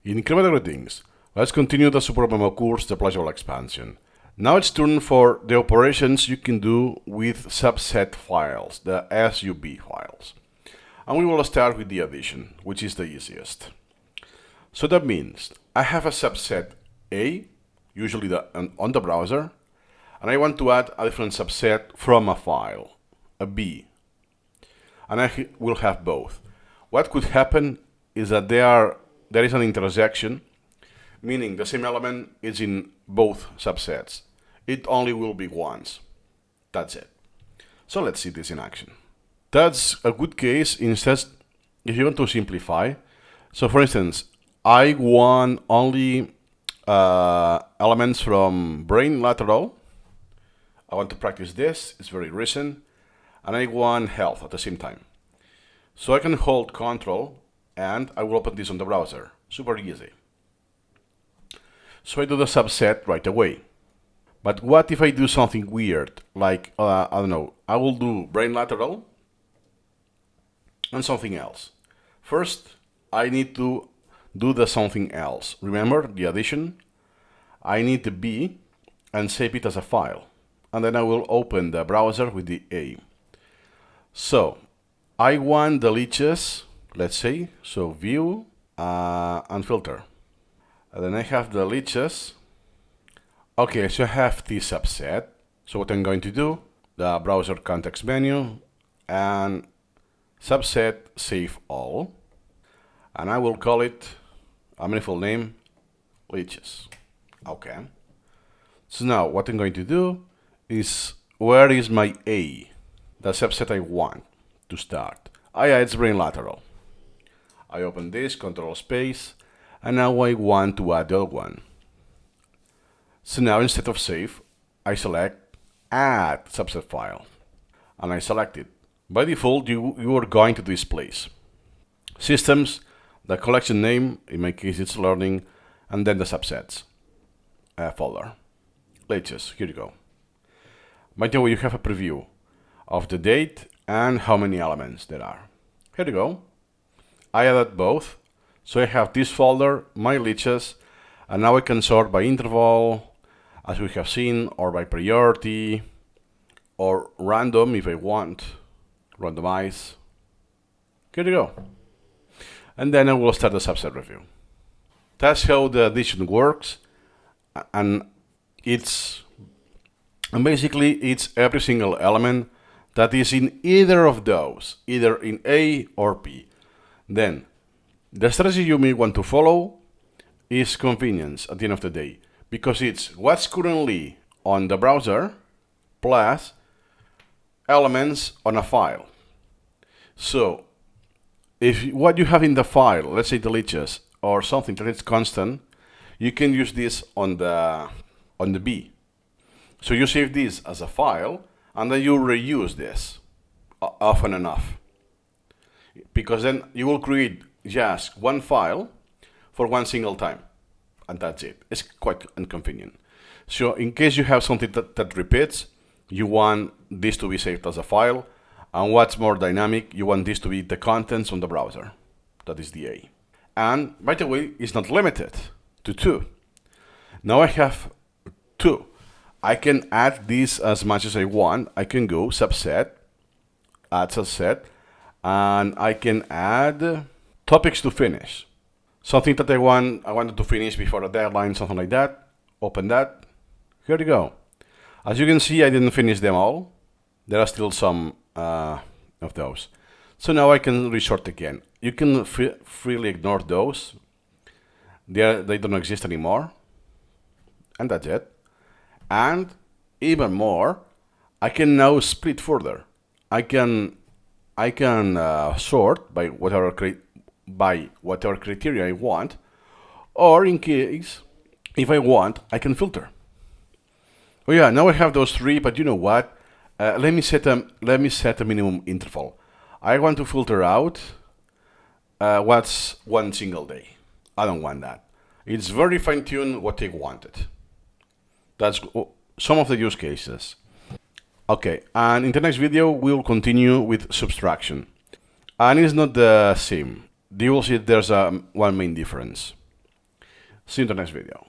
Incremental greetings. Let's continue the Supermemo course, the pleasurable expansion. Now it's turn for the operations you can do with subset files, the SUB files. And we will start with the addition, which is the easiest. So that means I have a subset A, usually on the browser, and I want to add a different subset from a file, a B. And I will have both. What could happen is that there is an intersection, meaning the same element is in both subsets. It only will be once. That's it. So let's see this in action. That's a good case instead if you want to simplify. So for instance, I want only elements from brain lateral. I want to practice this, it's very recent. And I want health at the same time. So I can hold Control and I will open this on the browser. Super easy. So I do the subset right away. But what if I do something weird? Like, I don't know, I will do brain lateral and something else. First, I need to do the something else. Remember the addition? I need the B and save it as a file. And then I will open the browser with the A. So, I want the leeches, let's say, so view and filter. And then I have the leeches. Okay, so I have this subset. So what I'm going to do, the browser context menu and subset save all. And I will call it a manifold name, leeches. Okay. So now what I'm going to do is, where is my A? The subset I want to start. Yeah, it's brain lateral. I open this, control space, and now I want to add the other one. So now instead of save, I select add subset file, and I select it. By default, you are going to this place. Systems, the collection name, in my case it's learning, and then the subsets folder. Leeches, here you go. By the way, you have a preview of the date and how many elements there are. Here you go. I added both. So I have this folder, my leeches, and now I can sort by interval, as we have seen, or by priority, or random if I want, randomize. Here you go. And then I will start the subset review. That's how the addition works, and basically it's every single element that is in either of those, either in A or B. Then, the strategy you may want to follow is convenience at the end of the day, because it's what's currently on the browser plus elements on a file. So, if what you have in the file, let's say the leeches, or something that is constant, you can use this on the B. So you save this as a file, and then you reuse this often enough. Because then you will create just one file for one single time. And that's it. It's quite inconvenient. So in case you have something that repeats, you want this to be saved as a file. And what's more dynamic, you want this to be the contents on the browser. That is the A. And by the way, it's not limited to 2. Now I have 2. I can add this as much as I want. I can go subset, add subset, and I can add topics to finish. Something that I wanted to finish before a deadline, something like that. Open that. Here you go. As you can see, I didn't finish them all. There are still some of those. So now I can resort again. You can freely ignore those. They don't exist anymore. And that's it. And even more, I can now split further. I can sort by whatever criteria I want, or in case if I want, I can filter. Oh yeah, now I have those 3, but you know what? Let me set a minimum interval. I want to filter out what's one single day. I don't want that. It's very fine-tuned what I wanted. That's some of the use cases. Okay, and in the next video, we'll continue with subtraction. And it's not the same. You will see there's one main difference. See you in the next video.